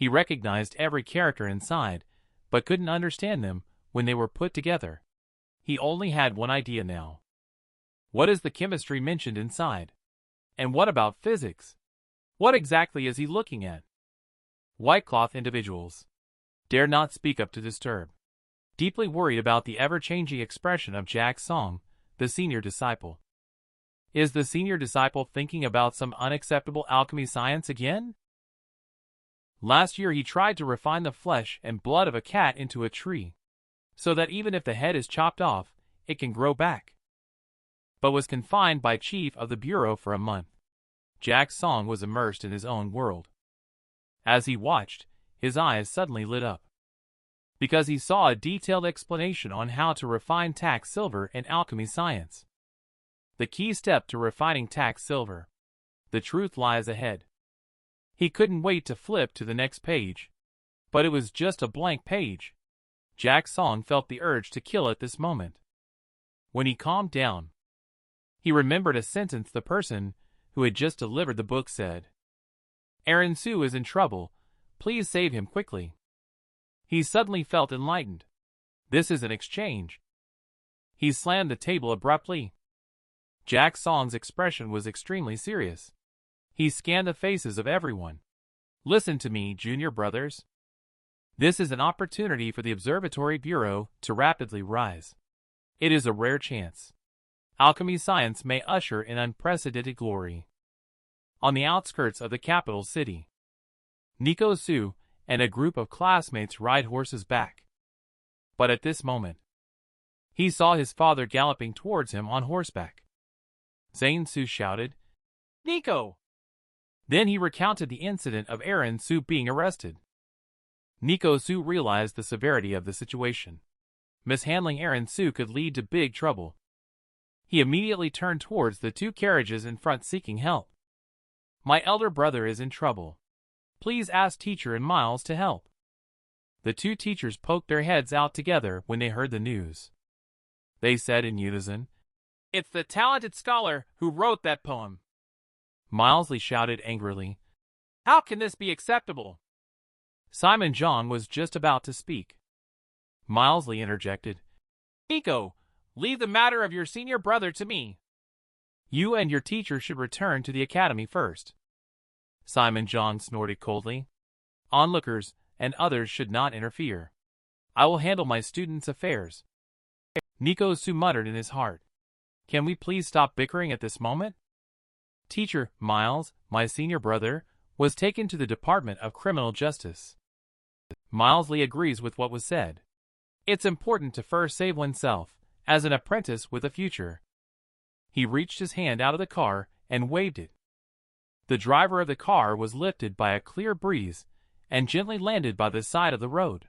He recognized every character inside, but couldn't understand them when they were put together. He only had one idea now. What is the chemistry mentioned inside? And what about physics? What exactly is he looking at? White cloth individuals dare not speak up to disturb. Deeply worried about the ever-changing expression of Jack Song, the senior disciple. Is the senior disciple thinking about some unacceptable alchemy science again? Last year he tried to refine the flesh and blood of a cat into a tree, so that even if the head is chopped off, it can grow back. But was confined by chief of the bureau for a month. Jack Song was immersed in his own world. As he watched, his eyes suddenly lit up, because he saw a detailed explanation on how to refine tax silver in alchemy science. The key step to refining tax silver. The truth lies ahead. He couldn't wait to flip to the next page. But it was just a blank page. Jack Song felt the urge to kill at this moment. When he calmed down, he remembered a sentence the person who had just delivered the book said. Aaron Su is in trouble. Please save him quickly. He suddenly felt enlightened. This is an exchange. He slammed the table abruptly. Jack Song's expression was extremely serious. He scanned the faces of everyone. Listen to me, junior brothers. This is an opportunity for the Observatory Bureau to rapidly rise. It is a rare chance. Alchemy science may usher in unprecedented glory. On the outskirts of the capital city, Nico Su and a group of classmates ride horses back. But at this moment, he saw his father galloping towards him on horseback. Zane Su shouted, Nico! Then he recounted the incident of Aaron Su being arrested. Nico Su realized the severity of the situation. Mishandling Aaron Su could lead to big trouble. He immediately turned towards the two carriages in front seeking help. My elder brother is in trouble. Please ask teacher and Miles to help. The two teachers poked their heads out together when they heard the news. They said in unison, It's the talented scholar who wrote that poem. Milesley shouted angrily, How can this be acceptable? Simon John was just about to speak. Milesley interjected, Nico, leave the matter of your senior brother to me. You and your teacher should return to the academy first. Simon John snorted coldly. Onlookers and others should not interfere. I will handle my students' affairs. Nico Su muttered in his heart. Can we please stop bickering at this moment? Teacher, Miles, my senior brother, was taken to the Department of Criminal Justice. Milesley agrees with what was said. It's important to first save oneself, as an apprentice with a future. He reached his hand out of the car and waved it. The driver of the car was lifted by a clear breeze and gently landed by the side of the road.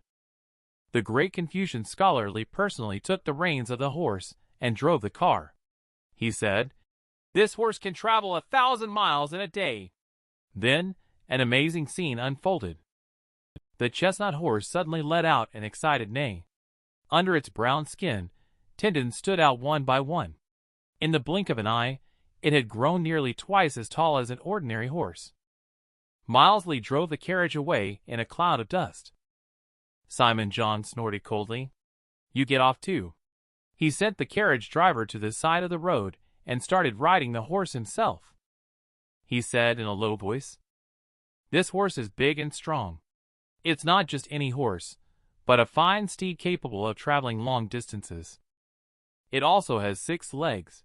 The Great Confucian scholarly personally took the reins of the horse and drove the car. He said, This horse can travel 1,000 miles in a day. Then, an amazing scene unfolded. The chestnut horse suddenly let out an excited neigh. Under its brown skin, tendons stood out one by one. In the blink of an eye, it had grown nearly twice as tall as an ordinary horse. Milesley drove the carriage away in a cloud of dust. Simon John snorted coldly. You get off too. He sent the carriage driver to the side of the road and started riding the horse himself. He said in a low voice, This horse is big and strong. It's not just any horse, but a fine steed capable of traveling long distances. It also has 6 legs.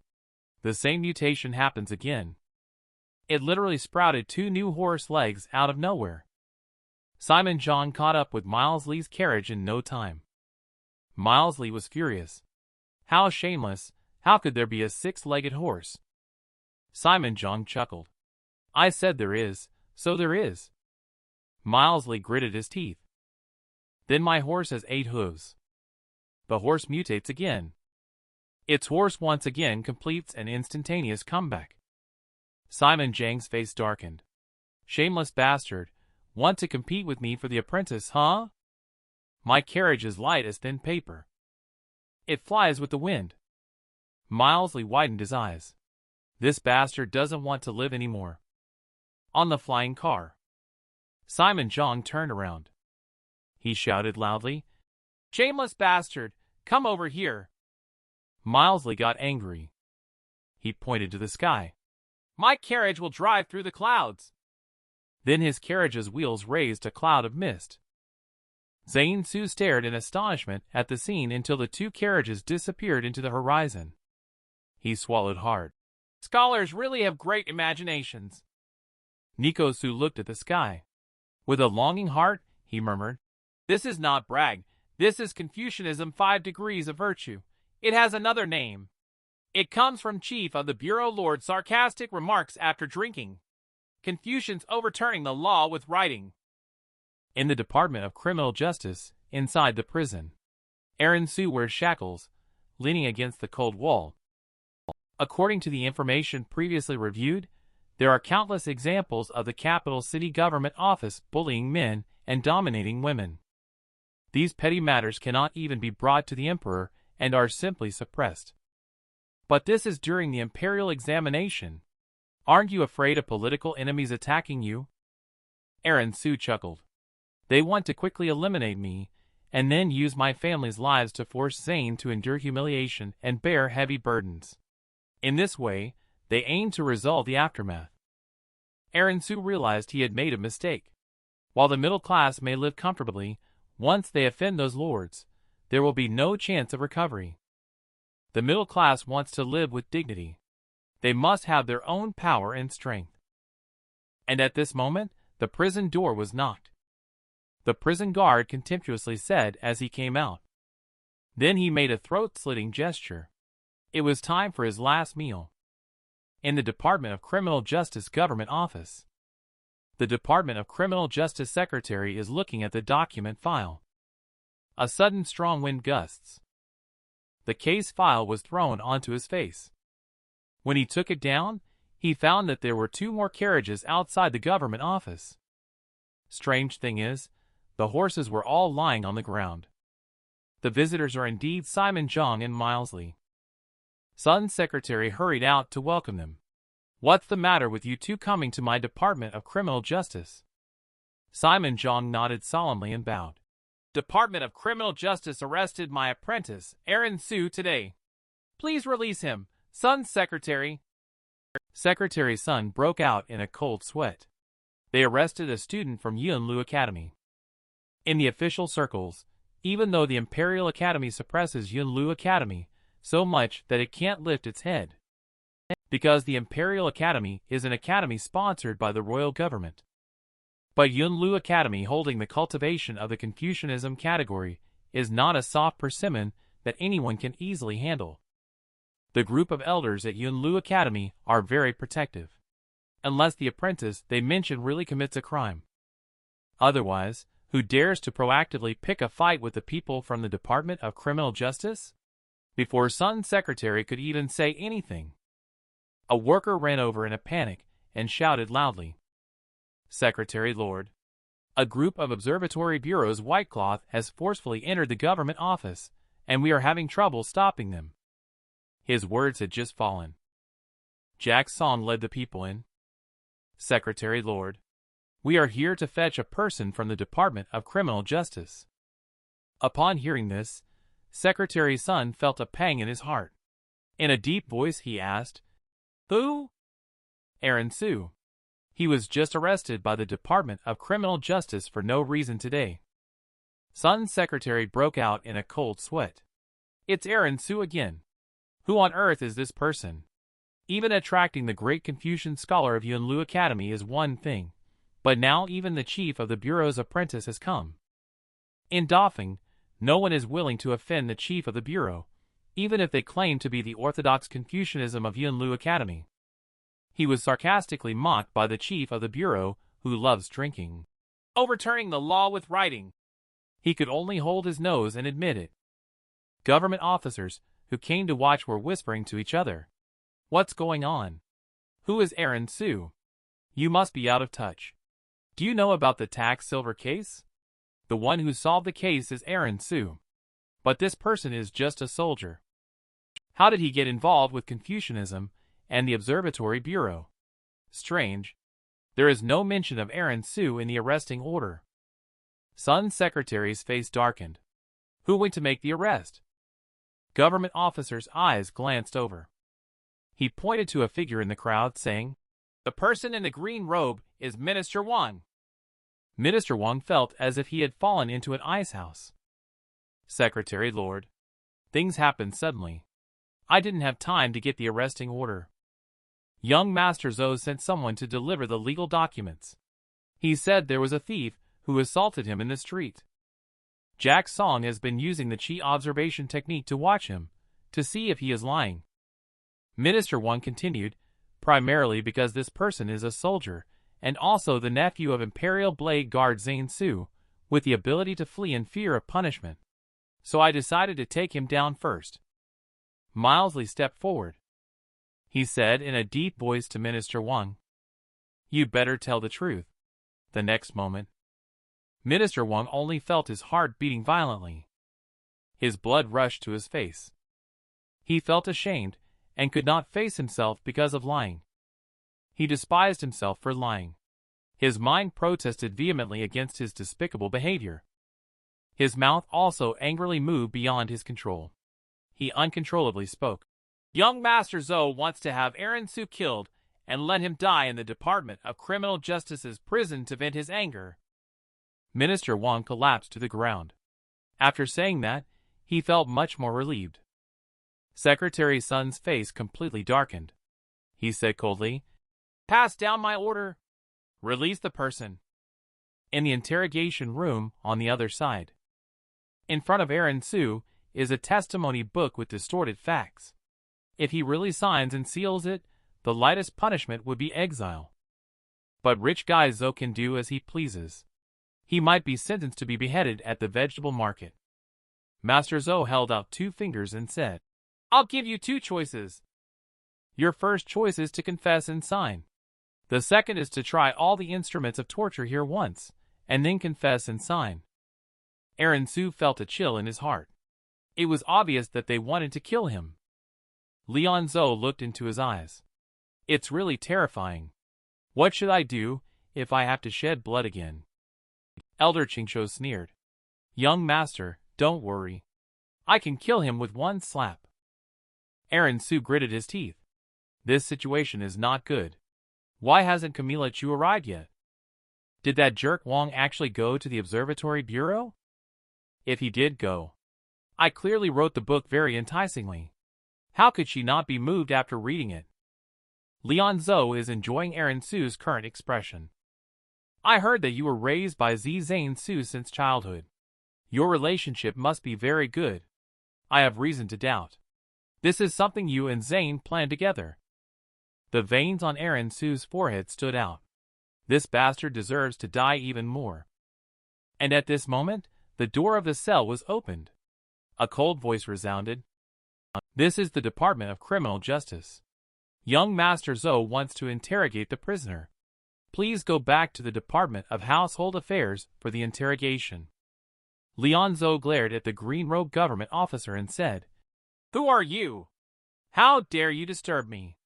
The same mutation happens again. It literally sprouted 2 new horse legs out of nowhere. Simon John caught up with Milesley's carriage in no time. Milesley was furious. How shameless, how could there be a 6-legged horse? Simon John chuckled. I said there is, so there is. Milesley gritted his teeth. Then my horse has 8 hooves. The horse mutates again. Its horse once again completes an instantaneous comeback. Simon Jang's face darkened. Shameless bastard, want to compete with me for the apprentice, huh? My carriage is light as thin paper. It flies with the wind. Milesley widened his eyes. This bastard doesn't want to live anymore. On the flying car, Simon Zhang turned around. He shouted loudly, "Shameless bastard, come over here." Milesley got angry. He pointed to the sky. "My carriage will drive through the clouds." Then his carriage's wheels raised a cloud of mist. Zane Su stared in astonishment at the scene until the two carriages disappeared into the horizon. He swallowed hard. "Scholars really have great imaginations." Nico Su looked at the sky. With a longing heart, he murmured, "This is not brag. This is Confucianism 5 degrees of virtue. It has another name. It comes from Chief of the Bureau Lord's sarcastic remarks after drinking. Confucians overturning the law with writing." In the Department of Criminal Justice, inside the prison, Aaron Su wears shackles, leaning against the cold wall. According to the information previously reviewed, there are countless examples of the capital city government office bullying men and dominating women. These petty matters cannot even be brought to the emperor and are simply suppressed. But this is during the imperial examination. Aren't you afraid of political enemies attacking you? Aaron Su chuckled. They want to quickly eliminate me, and then use my family's lives to force Zane to endure humiliation and bear heavy burdens. In this way, they aim to resolve the aftermath. Aaron Su realized he had made a mistake. While the middle class may live comfortably, once they offend those lords, there will be no chance of recovery. The middle class wants to live with dignity. They must have their own power and strength. And at this moment, the prison door was knocked. The prison guard contemptuously said as he came out. Then he made a throat-slitting gesture. It was time for his last meal. In the Department of Criminal Justice Government Office, the Department of Criminal Justice Secretary is looking at the document file. A sudden strong wind gusts. The case file was thrown onto his face. When he took it down, he found that there were 2 more carriages outside the government office. Strange thing is, the horses were all lying on the ground. The visitors are indeed Simon Zhang and Milesley. Sun's secretary hurried out to welcome them. "What's the matter with you two coming to my Department of Criminal Justice?" Simon Zhang nodded solemnly and bowed. "Department of Criminal Justice arrested my apprentice, Aaron Su, today. Please release him, Sun's secretary." Secretary Sun broke out in a cold sweat. They arrested a student from Yunlu Academy. In the official circles, even though the Imperial Academy suppresses Yunlu Academy so much that it can't lift its head, because the Imperial Academy is an academy sponsored by the royal government. But Yunlu Academy, holding the cultivation of the Confucianism category, is not a soft persimmon that anyone can easily handle. The group of elders at Yunlu Academy are very protective. Unless the apprentice they mention really commits a crime. Otherwise, who dares to proactively pick a fight with the people from the Department of Criminal Justice? Before Sun's secretary could even say anything, a worker ran over in a panic and shouted loudly, "Secretary Lord, a group of Observatory Bureau's white cloth has forcefully entered the government office, and we are having trouble stopping them." His words had just fallen. Jack Song led the people in. "Secretary Lord, we are here to fetch a person from the Department of Criminal Justice." Upon hearing this, Secretary Sun felt a pang in his heart. In a deep voice he asked, "Who?" "Aaron Su. He was just arrested by the Department of Criminal Justice for no reason today." Sun's secretary broke out in a cold sweat. "It's Aaron Su again. Who on earth is this person?" Even attracting the great Confucian scholar of Yunlu Academy is one thing, but now even the chief of the Bureau's apprentice has come. In Defying, no one is willing to offend the chief of the Bureau, even if they claim to be the orthodox Confucianism of Yunlu Academy. He was sarcastically mocked by the chief of the Bureau, who loves drinking. Overturning the law with writing. He could only hold his nose and admit it. Government officers who came to watch were whispering to each other. "What's going on? Who is Aaron Su? You must be out of touch. Do you know about the tax silver case? The one who solved the case is Aaron Su. But this person is just a soldier. How did he get involved with Confucianism and the Observatory Bureau? Strange. There is no mention of Aaron Su in the arresting order. Sun's secretary's face darkened. Who went to make the arrest? Government officer's eyes glanced over. He pointed to a figure in the crowd, saying, "The person in the green robe is Minister Wang." Minister Wang felt as if he had fallen into an ice house. "Secretary Lord, things happened suddenly. I didn't have time to get the arresting order. Young Master Zhou sent someone to deliver the legal documents. He said there was a thief who assaulted him in the street. Jack Song has been using the Qi observation technique to watch him, to see if he is lying." Minister Wang continued, "Primarily because this person is a soldier, and also the nephew of Imperial Blade Guard Zane Su, with the ability to flee in fear of punishment. So I decided to take him down first." Milesley stepped forward. He said in a deep voice to Minister Wang, "You'd better tell the truth." The next moment, Minister Wang only felt his heart beating violently. His blood rushed to his face. He felt ashamed and could not face himself because of lying. He despised himself for lying. His mind protested vehemently against his despicable behavior. His mouth also angrily moved beyond his control. He uncontrollably spoke. "Young Master Zhou wants to have Aaron Su killed and let him die in the Department of Criminal Justice's prison to vent his anger." Minister Wang collapsed to the ground. After saying that, he felt much more relieved. Secretary Sun's face completely darkened. He said coldly, "Pass down my order. Release the person." In the interrogation room on the other side, in front of Aaron Su, is a testimony book with distorted facts. If he really signs and seals it, the lightest punishment would be exile. But rich guy Zhou can do as he pleases. He might be sentenced to be beheaded at the vegetable market. Master Zhou held out 2 fingers and said, "I'll give you 2 choices. Your first choice is to confess and sign. The second is to try all the instruments of torture here once, and then confess and sign." Aaron Su felt a chill in his heart. It was obvious that they wanted to kill him. Leon Zhou looked into his eyes. "It's really terrifying. What should I do if I have to shed blood again?" Elder Qingshou sneered. "Young master, don't worry. I can kill him with 1 slap." Aaron Su gritted his teeth. This situation is not good. Why hasn't Camila Chu arrived yet? Did that jerk Wang actually go to the Observatory Bureau? If he did go, I clearly wrote the book very enticingly. How could she not be moved after reading it? Leon Zhou is enjoying Aaron Su's current expression. "I heard that you were raised by Zane Su since childhood. Your relationship must be very good. I have reason to doubt. This is something you and Zane planned together." The veins on Aaron Su's forehead stood out. This bastard deserves to die even more. And at this moment, the door of the cell was opened. A cold voice resounded. "This is the Department of Criminal Justice. Young Master Zhou wants to interrogate the prisoner. Please go back to the Department of Household Affairs for the interrogation." Leon Zhou glared at the green-robed government officer and said, "Who are you? How dare you disturb me?"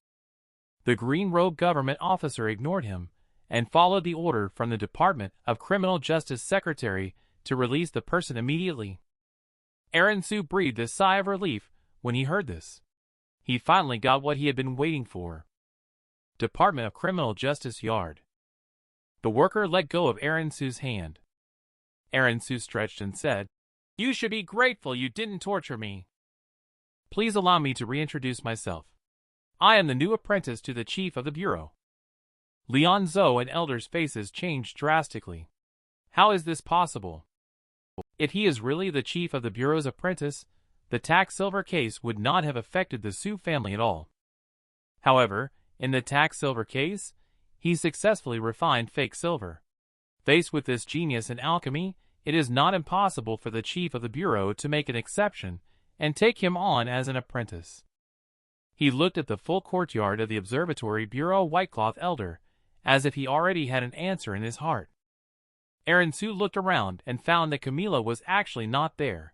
The green-robed government officer ignored him and followed the order from the Department of Criminal Justice Secretary to release the person immediately. Aaron Su breathed a sigh of relief when he heard this. He finally got what he had been waiting for. Department of Criminal Justice Yard. The worker let go of Aaron Su's hand. Aaron Su stretched and said, "You should be grateful you didn't torture me. Please allow me to reintroduce myself. I am the new apprentice to the chief of the bureau." Leon Zhou and Elder's faces changed drastically. How is this possible? If he is really the chief of the bureau's apprentice, the tax silver case would not have affected the Su family at all. However, in the tax silver case, he successfully refined fake silver. Faced with this genius in alchemy, it is not impossible for the chief of the bureau to make an exception and take him on as an apprentice. He looked at the full courtyard of the Observatory Bureau Whitecloth Elder, as if he already had an answer in his heart. Aaron Su looked around and found that Camila was actually not there.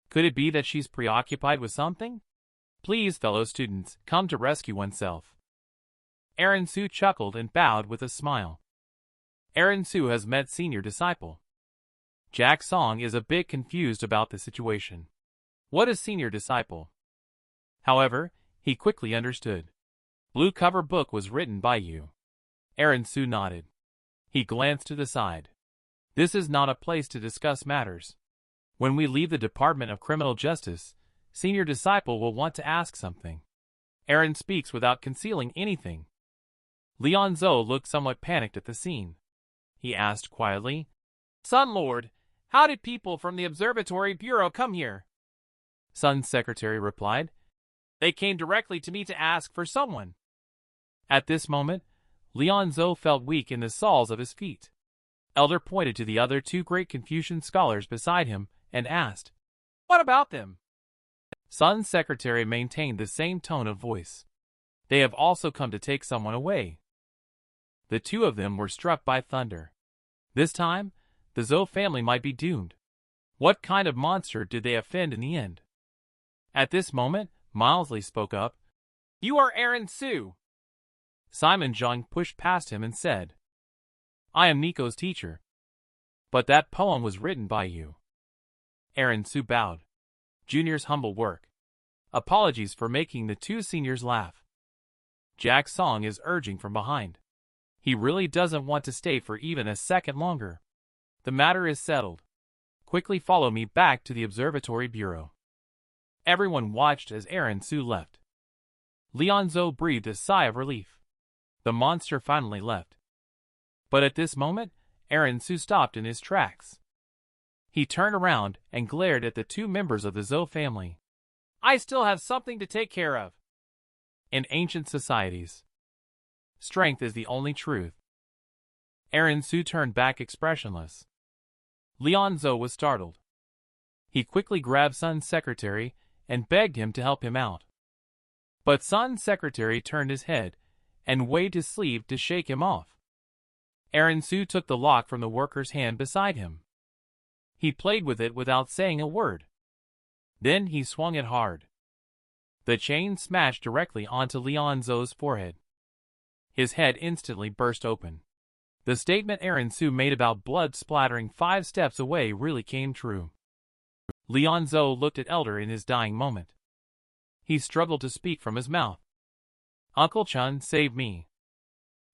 Could it be that she's preoccupied with something? Please, fellow students, come to rescue oneself. Aaron Su chuckled and bowed with a smile. Aaron Su has met senior disciple. Jack Song is a bit confused about the situation. What is senior disciple? However, he quickly understood. Blue cover book was written by you. Aaron Su nodded. He glanced to the side. This is not a place to discuss matters. When we leave the Department of Criminal Justice, senior disciple will want to ask something. Aaron speaks without concealing anything. Leon Zhou looked somewhat panicked at the scene. He asked quietly, Sun Lord, how did people from the Observatory Bureau come here? Sun's secretary replied, They came directly to me to ask for someone. At this moment, Leon Zhou felt weak in the soles of his feet. Elder pointed to the other two great Confucian scholars beside him and asked, What about them? Sun's secretary maintained the same tone of voice. They have also come to take someone away. The two of them were struck by thunder. This time, the Zhou family might be doomed. What kind of monster did they offend in the end? At this moment, Milesley spoke up. You are Aaron Su. Simon Zhang pushed past him and said, I am Nico's teacher. But that poem was written by you. Aaron Su bowed. Junior's humble work. Apologies for making the two seniors laugh. Jack Song is urging from behind. He really doesn't want to stay for even a second longer. The matter is settled. Quickly follow me back to the Observatory Bureau. Everyone watched as Aaron Su left. Leon Zhou breathed a sigh of relief. The monster finally left. But at this moment, Aaron Su stopped in his tracks. He turned around and glared at the two members of the Zhou family. I still have something to take care of. In ancient societies, strength is the only truth. Aaron Su turned back expressionless. Leon Zhou was startled. He quickly grabbed Sun's secretary and begged him to help him out. But Sun's secretary turned his head and waved his sleeve to shake him off. Aaron Su took the lock from the worker's hand beside him. He played with it without saying a word. Then he swung it hard. The chain smashed directly onto Leon Zhou's forehead. His head instantly burst open. The statement Aaron Su made about blood splattering 5 steps away really came true. Leon Zhou looked at Elder in his dying moment. He struggled to speak from his mouth. Uncle Chun, save me.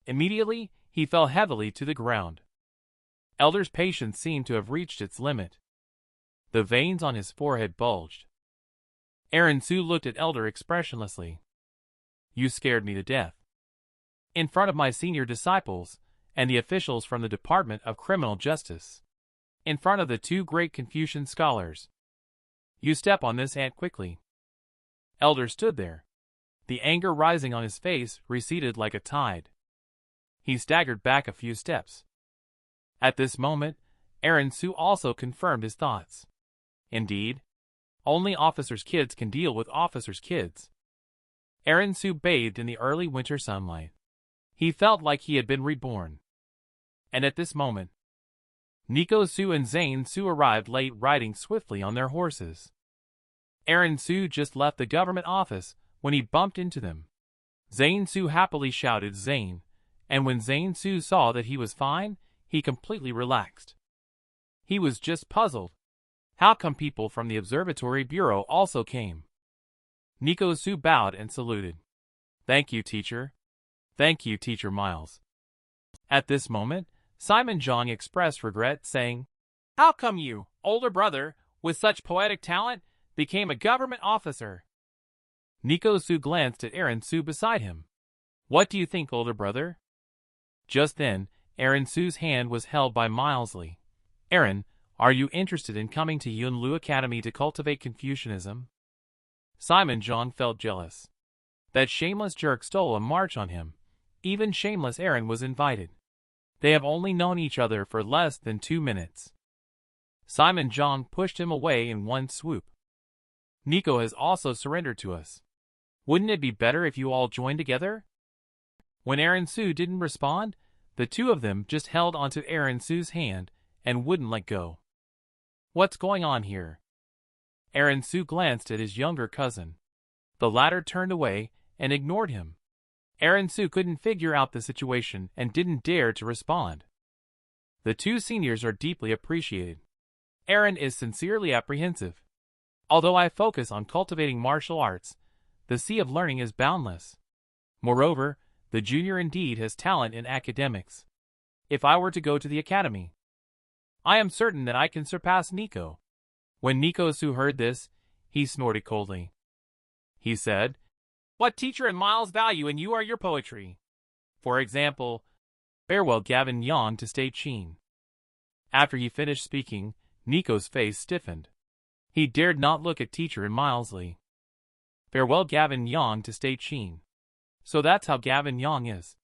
Immediately, he fell heavily to the ground. Elder's patience seemed to have reached its limit. The veins on his forehead bulged. Aaron Su looked at Elder expressionlessly. You scared me to death. In front of my senior disciples and the officials from the Department of Criminal Justice. In front of the two great Confucian scholars. You step on this ant quickly. Elder stood there. The anger rising on his face receded like a tide. He staggered back a few steps. At this moment, Aaron Su also confirmed his thoughts. Indeed, only officers' kids can deal with officers' kids. Aaron Su bathed in the early winter sunlight. He felt like he had been reborn. And at this moment, Nico Su and Zane Su arrived late riding swiftly on their horses. Aaron Su just left the government office when he bumped into them. Zane Su happily shouted Zane, and when Zane Su saw that he was fine, he completely relaxed. He was just puzzled. How come people from the Observatory Bureau also came? Nico Su bowed and saluted. Thank you, teacher. Thank you, Teacher Miles. At this moment, Simon Zhang expressed regret, saying, How come you, older brother, with such poetic talent, became a government officer? Nico Su glanced at Aaron Su beside him. What do you think, older brother? Just then, Aaron Su's hand was held by Milesley. Aaron, are you interested in coming to Yunlu Academy to cultivate Confucianism? Simon Zhang felt jealous. That shameless jerk stole a march on him. Even shameless Aaron was invited. They have only known each other for less than 2 minutes. Simon Zhang pushed him away in one swoop. Nico has also surrendered to us. Wouldn't it be better if you all joined together? When Aaron Su didn't respond, the two of them just held onto Aaron Su's hand and wouldn't let go. What's going on here? Aaron Su glanced at his younger cousin. The latter turned away and ignored him. Aaron Su couldn't figure out the situation and didn't dare to respond. The two seniors are deeply appreciated. Aaron is sincerely apprehensive. Although I focus on cultivating martial arts, the sea of learning is boundless. Moreover, the junior indeed has talent in academics. If I were to go to the academy, I am certain that I can surpass Nico. When Nico Su heard this, he snorted coldly. He said, "What teacher in Miles value in you are your poetry? For example, farewell Gavin yawned to state Sheen." After he finished speaking, Nico's face stiffened. He dared not look at teacher in Milesley. Farewell Gavin yawned to state Sheen. So that's how Gavin Yang is.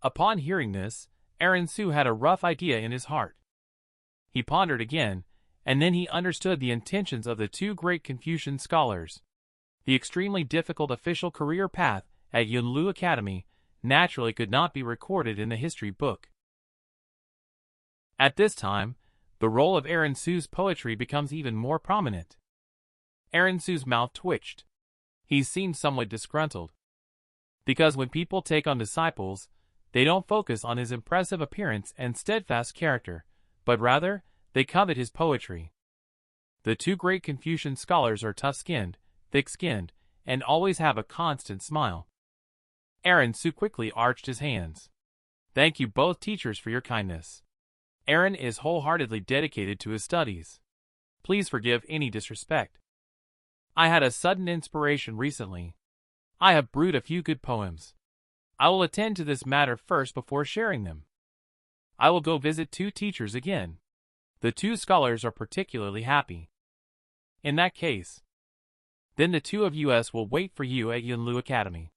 Upon hearing this, Aaron Su had a rough idea in his heart. He pondered again, and then he understood the intentions of the two great Confucian scholars. The extremely difficult official career path at Yunlu Academy naturally could not be recorded in the history book. At this time, the role of Aaron Su's poetry becomes even more prominent. Aaron Su's mouth twitched. He seemed somewhat disgruntled. Because when people take on disciples, they don't focus on his impressive appearance and steadfast character, but rather, they covet his poetry. The two great Confucian scholars are tough-skinned, thick-skinned, and always have a constant smile. Aaron Su quickly arched his hands. "Thank you both teachers for your kindness. Aaron is wholeheartedly dedicated to his studies. Please forgive any disrespect. I had a sudden inspiration recently. I have brewed a few good poems. I will attend to this matter first before sharing them. I will go visit two teachers again. The two scholars are particularly happy. In that case, then the two of us will wait for you at Yunlu Academy."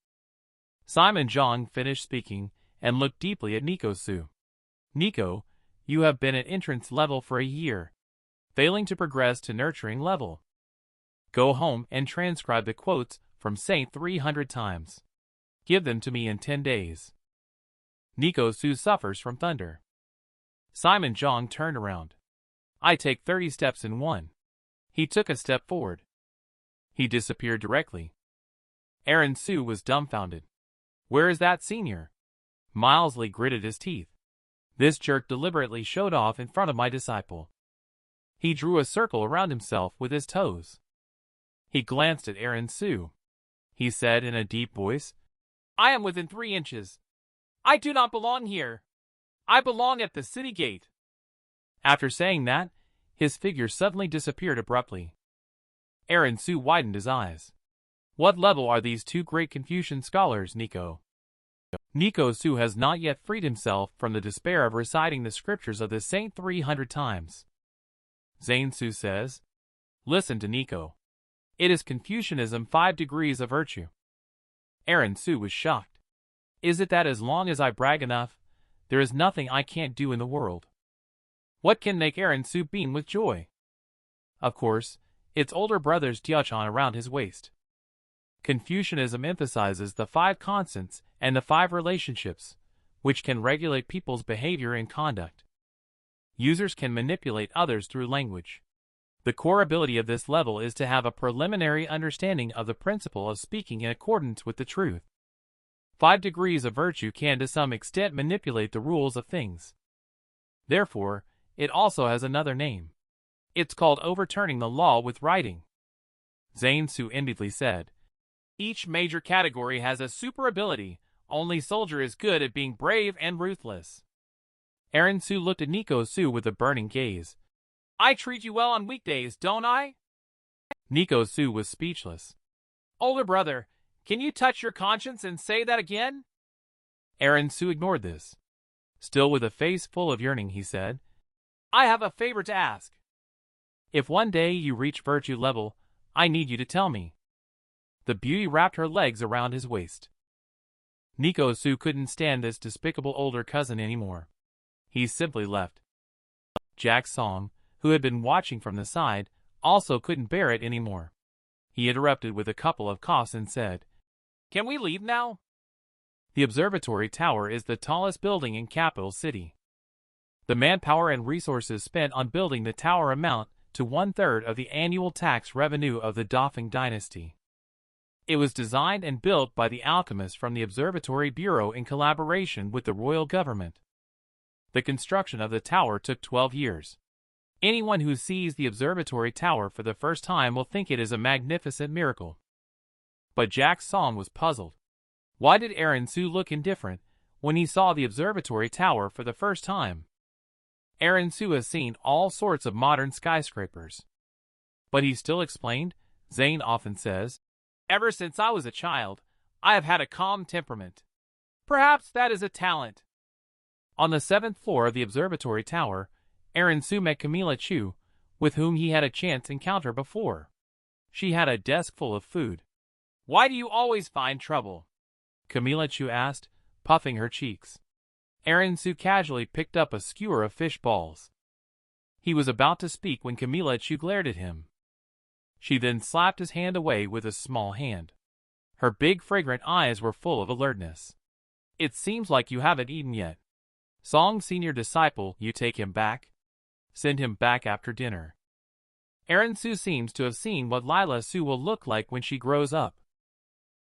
Simon Zhang finished speaking and looked deeply at Nico Su. "Nico, you have been at entrance level for a year, failing to progress to nurturing level. Go home and transcribe the quotes from Saint 300 times. Give them to me in 10 days. Nico Su suffers from thunder." Simon Zhang turned around. "I take 30 steps in one." He took a step forward. He disappeared directly. Aaron Su was dumbfounded. "Where is that senior?" Milesley gritted his teeth. "This jerk deliberately showed off in front of my disciple." He drew a circle around himself with his toes. He glanced at Aaron Su. He said in a deep voice, "I am within 3 inches. I do not belong here. I belong at the city gate." After saying that, his figure suddenly disappeared abruptly. Aaron Su widened his eyes. "What level are these two great Confucian scholars, Nico?" Nico Su has not yet freed himself from the despair of reciting the scriptures of the saint 300 times. Zane Su says, "Listen to Nico. It is Confucianism 5 degrees of virtue." Aaron Su was shocked. "Is it that as long as I brag enough, there is nothing I can't do in the world?" What can make Aaron Su beam with joy? Of course, it's older brother's diachon around his waist. Confucianism emphasizes the 5 constants and the 5 relationships, which can regulate people's behavior and conduct. Users can manipulate others through language. The core ability of this level is to have a preliminary understanding of the principle of speaking in accordance with the truth. 5 degrees of virtue can to some extent manipulate the rules of things. Therefore, it also has another name. It's called overturning the law with writing. Zane Su enviedly said, "Each major category has a super ability. Only soldier is good at being brave and ruthless." Aaron Su looked at Nico Su with a burning gaze. "I treat you well on weekdays, don't I?" Nico Su was speechless. "Older brother, can you touch your conscience and say that again?" Aaron Su ignored this. Still with a face full of yearning, he said, "I have a favor to ask. If one day you reach virtue level, I need you to tell me." The beauty wrapped her legs around his waist. Nico Su couldn't stand this despicable older cousin anymore. He simply left. Jack Song, who had been watching from the side, also couldn't bear it anymore. He interrupted with a couple of coughs and said, "Can we leave now?" The observatory tower is the tallest building in capital city. The manpower and resources spent on building the tower amount to 1/3 of the annual tax revenue of the Defying dynasty. It was designed and built by the alchemists from the Observatory Bureau in collaboration with the royal government. The construction of the tower took 12 years. Anyone who sees the observatory tower for the first time will think it is a magnificent miracle. But Jack Song was puzzled. Why did Aaron Su look indifferent when he saw the observatory tower for the first time? Aaron Su has seen all sorts of modern skyscrapers. But he still explained, Zane often says, "Ever since I was a child, I have had a calm temperament. Perhaps that is a talent." On the 7th floor of the observatory tower, Aaron Su met Camilla Chu, with whom he had a chance encounter before. She had a desk full of food. "Why do you always find trouble?" Camilla Chu asked, puffing her cheeks. Aaron Su casually picked up a skewer of fish balls. He was about to speak when Camilla Chu glared at him. She then slapped his hand away with a small hand. Her big fragrant eyes were full of alertness. "It seems like you haven't eaten yet. Song's senior disciple, you take him back? Send him back after dinner." Aaron Su seems to have seen what Lila Su will look like when she grows up.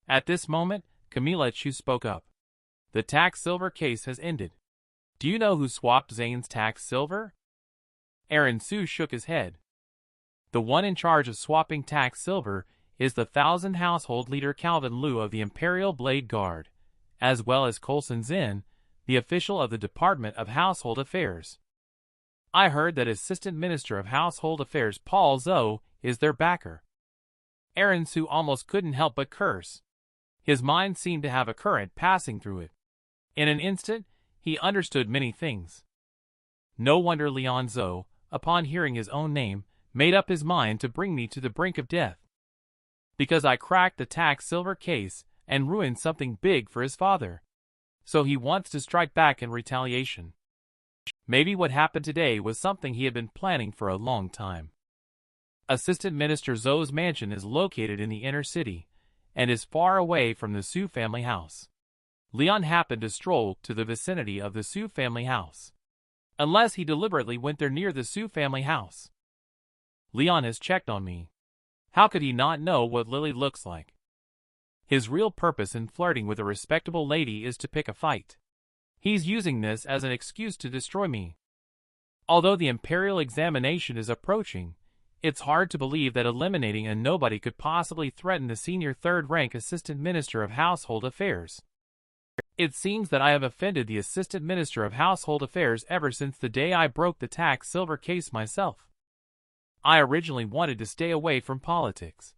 At this moment, Camilla Chu spoke up. "The tax silver case has ended. Do you know who swapped Zane's tax silver?" Aaron Su shook his head. The one in charge of swapping tax silver is the 1,000 household leader Calvin Liu of the Imperial Blade Guard, as well as Coulson Zin, the official of the Department of Household Affairs. I heard that Assistant Minister of Household Affairs Paul Zhou is their backer. Aaron Su almost couldn't help but curse. His mind seemed to have a current passing through it. In an instant, he understood many things. No wonder Leon Zhou, upon hearing his own name, made up his mind to bring me to the brink of death. Because I cracked the tax silver case and ruined something big for his father. So he wants to strike back in retaliation. Maybe what happened today was something he had been planning for a long time. Assistant Minister Zhou's mansion is located in the inner city and is far away from the Su family house. Leon happened to stroll to the vicinity of the Su family house. Unless he deliberately went there near the Su family house. Leon has checked on me. How could he not know what Lily looks like? His real purpose in flirting with a respectable lady is to pick a fight. He's using this as an excuse to destroy me. Although the imperial examination is approaching, it's hard to believe that eliminating a nobody could possibly threaten the senior third-rank Assistant Minister of Household Affairs. It seems that I have offended the Assistant Minister of Household Affairs ever since the day I broke the tax silver case myself. I originally wanted to stay away from politics.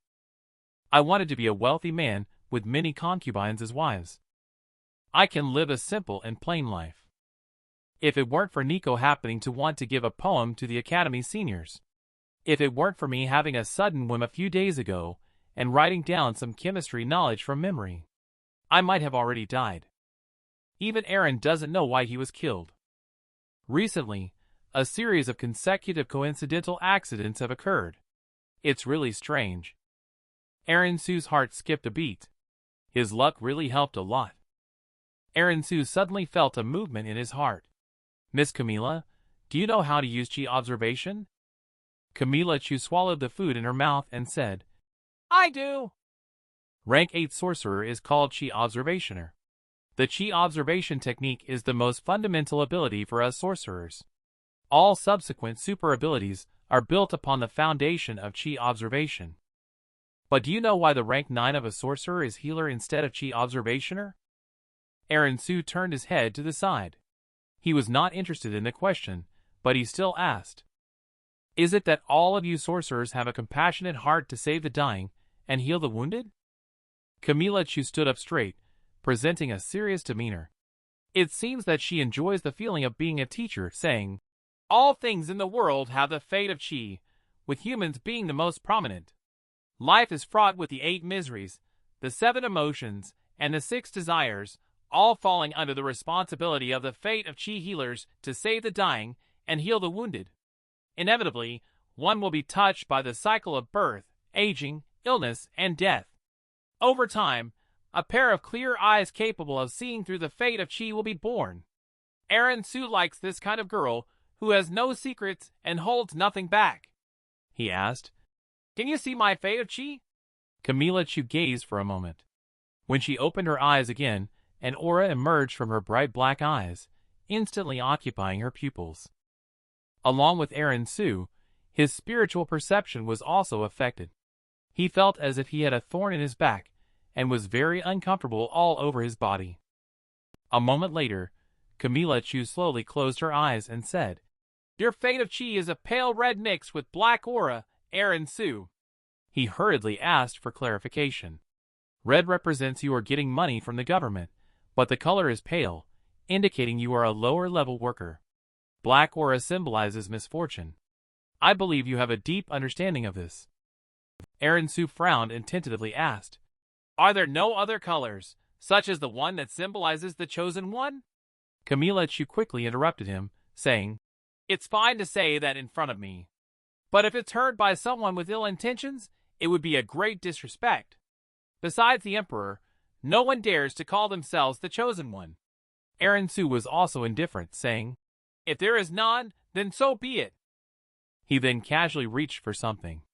I wanted to be a wealthy man with many concubines as wives. I can live a simple and plain life. If it weren't for Nico happening to want to give a poem to the Academy seniors. If it weren't for me having a sudden whim a few days ago and writing down some chemistry knowledge from memory, I might have already died. Even Aaron doesn't know why he was killed. Recently, a series of consecutive coincidental accidents have occurred. It's really strange. Aaron Su's heart skipped a beat. His luck really helped a lot. Aaron Su suddenly felt a movement in his heart. "Miss Camilla, do you know how to use Chi observation?" Camilla Chu swallowed the food in her mouth and said, "I do." Rank 8 sorcerer is called Chi observationer. The Chi observation technique is the most fundamental ability for us sorcerers. All subsequent super abilities are built upon the foundation of Chi observation. But do you know why the rank 9 of a sorcerer is healer instead of Chi observationer? Aaron Su turned his head to the side. He was not interested in the question, but he still asked. "Is it that all of you sorcerers have a compassionate heart to save the dying and heal the wounded?" Camilla Chu stood up straight, presenting a serious demeanor. It seems that she enjoys the feeling of being a teacher, saying, "All things in the world have the fate of Chi, with humans being the most prominent. Life is fraught with the 8 miseries, the 7 emotions, and the 6 desires, all falling under the responsibility of the fate of Chi healers to save the dying and heal the wounded. Inevitably, one will be touched by the cycle of birth, aging, illness, and death. Over time, a pair of clear eyes capable of seeing through the fate of Chi will be born. Aaron Su likes this kind of girl who has no secrets and holds nothing back." He asked, "Can you see my fate of Chi?" Camilla Chu gazed for a moment. When she opened her eyes again, an aura emerged from her bright black eyes, instantly occupying her pupils. Along with Aaron Su, his spiritual perception was also affected. He felt as if he had a thorn in his back, and was very uncomfortable all over his body. A moment later, Camilla Chu slowly closed her eyes and said, "Your fate of chi is a pale red mix with black aura, Aaron Su." He hurriedly asked for clarification. Red represents you are getting money from the government, but the color is pale, indicating you are a lower-level worker. Black aura symbolizes misfortune. I believe you have a deep understanding of this. Aaron Su frowned and tentatively asked, "Are there no other colors, such as the one that symbolizes the chosen one?" Camilla Chu quickly interrupted him, saying, "It's fine to say that in front of me. But if it's heard by someone with ill intentions, it would be a great disrespect. Besides the Emperor, no one dares to call themselves the Chosen One." Aaron Su was also indifferent, saying, "If there is none, then so be it." He then casually reached for something.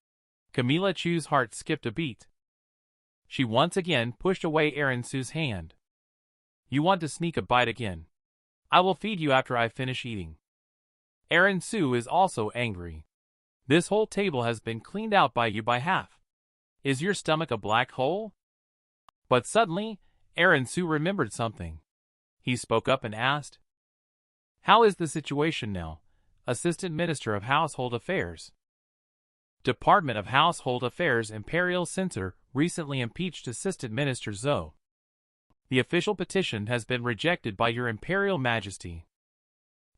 Camilla Chu's heart skipped a beat. She once again pushed away Aaron Su's hand. "You want to sneak a bite again? I will feed you after I finish eating." Aaron Su is also angry. "This whole table has been cleaned out by you by half. Is your stomach a black hole?" But suddenly, Aaron Su remembered something. He spoke up and asked, "How is the situation now, Assistant Minister of Household Affairs?" Department of Household Affairs Imperial Censor recently impeached Assistant Minister Zhou. The official petition has been rejected by Your Imperial Majesty.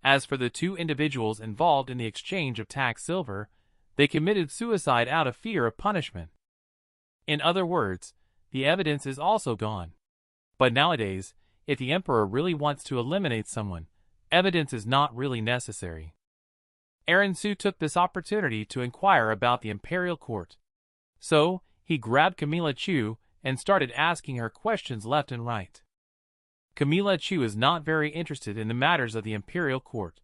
As for the two individuals involved in the exchange of tax silver, they committed suicide out of fear of punishment. In other words, the evidence is also gone. But nowadays, if the Emperor really wants to eliminate someone, evidence is not really necessary. Aaron Su took this opportunity to inquire about the Imperial Court. So, he grabbed Camilla Chu and started asking her questions left and right. Camilla Chu is not very interested in the matters of the Imperial Court,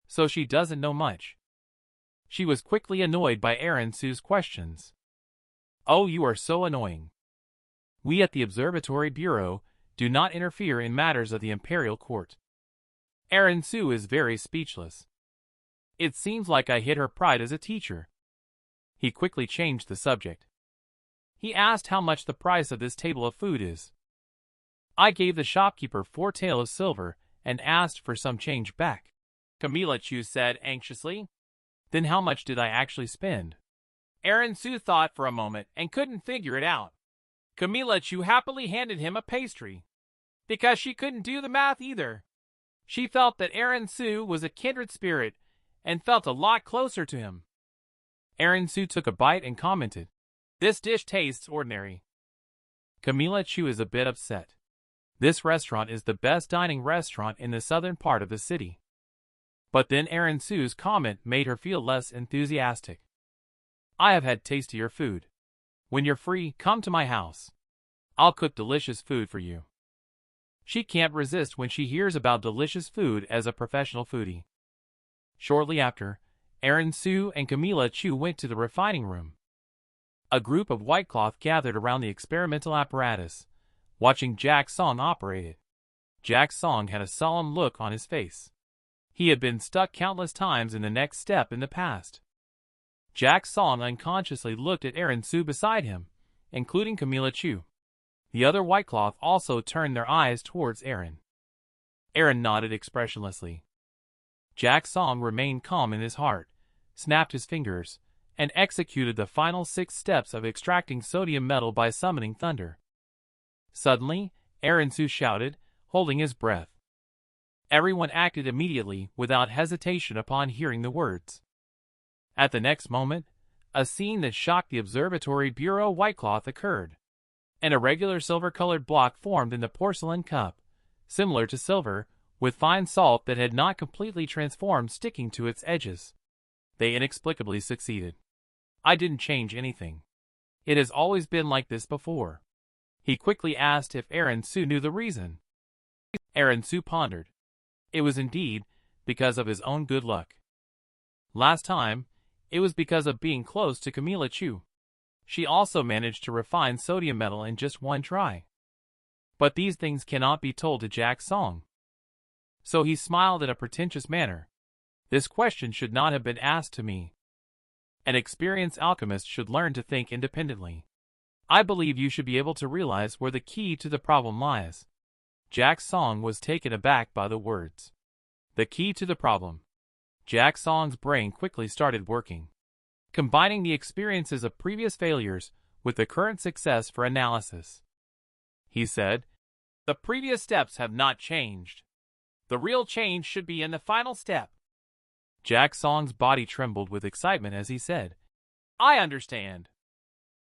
so she doesn't know much. She was quickly annoyed by Aaron Su's questions. "Oh, you are so annoying. We at the Observatory Bureau do not interfere in matters of the Imperial Court." Aaron Su is very speechless. It seems like I hit her pride as a teacher. He quickly changed the subject. He asked how much the price of this table of food is. I gave the shopkeeper 4 tael of silver and asked for some change back. Camilla Chu said anxiously, "Then how much did I actually spend?" Aaron Su thought for a moment and couldn't figure it out. Camilla Chu happily handed him a pastry, because she couldn't do the math either. She felt that Aaron Su was a kindred spirit and felt a lot closer to him. Aaron Su took a bite and commented, "This dish tastes ordinary." Camilla Chu is a bit upset. This restaurant is the best dining restaurant in the southern part of the city. But then Aaron Su's comment made her feel less enthusiastic. "I have had tastier food. When you're free, come to my house. I'll cook delicious food for you." She can't resist when she hears about delicious food as a professional foodie. Shortly after, Aaron Su and Camilla Chu went to the refining room. A group of white cloth gathered around the experimental apparatus, watching Jack Song operate it. Jack Song had a solemn look on his face. He had been stuck countless times in the next step in the past. Jack Song unconsciously looked at Aaron Su beside him, including Camilla Chu. The other white cloth also turned their eyes towards Aaron. Aaron nodded expressionlessly. Jack Song remained calm in his heart, snapped his fingers, and executed the final 6 steps of extracting sodium metal by summoning thunder. Suddenly, Aaron Su shouted, holding his breath. Everyone acted immediately, without hesitation upon hearing the words. At the next moment, a scene that shocked the Observatory Bureau white cloth occurred. An irregular silver-colored block formed in the porcelain cup, similar to silver, with fine salt that had not completely transformed sticking to its edges. They inexplicably succeeded. "I didn't change anything. It has always been like this before." He quickly asked if Aaron Su knew the reason. Aaron Su pondered. It was indeed because of his own good luck. Last time, it was because of being close to Camilla Chu. She also managed to refine sodium metal in just one try. But these things cannot be told to Jack Song. So he smiled in a pretentious manner. This question should not have been asked to me. An experienced alchemist should learn to think independently. I believe you should be able to realize where the key to the problem lies. Jack Song was taken aback by the words. The key to the problem. Jack Song's brain quickly started working, combining the experiences of previous failures with the current success for analysis. He said, "The previous steps have not changed. The real change should be in the final step." Jack Song's body trembled with excitement as he said, "I understand."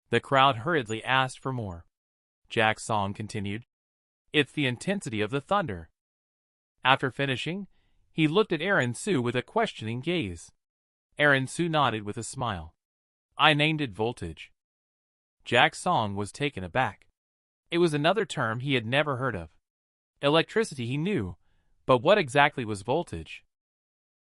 The crowd hurriedly asked for more. Jack Song continued, "It's the intensity of the thunder." After finishing, he looked at Aaron Su with a questioning gaze. Aaron Su nodded with a smile. "I named it voltage." Jack Song was taken aback. It was another term he had never heard of. Electricity he knew, but what exactly was voltage?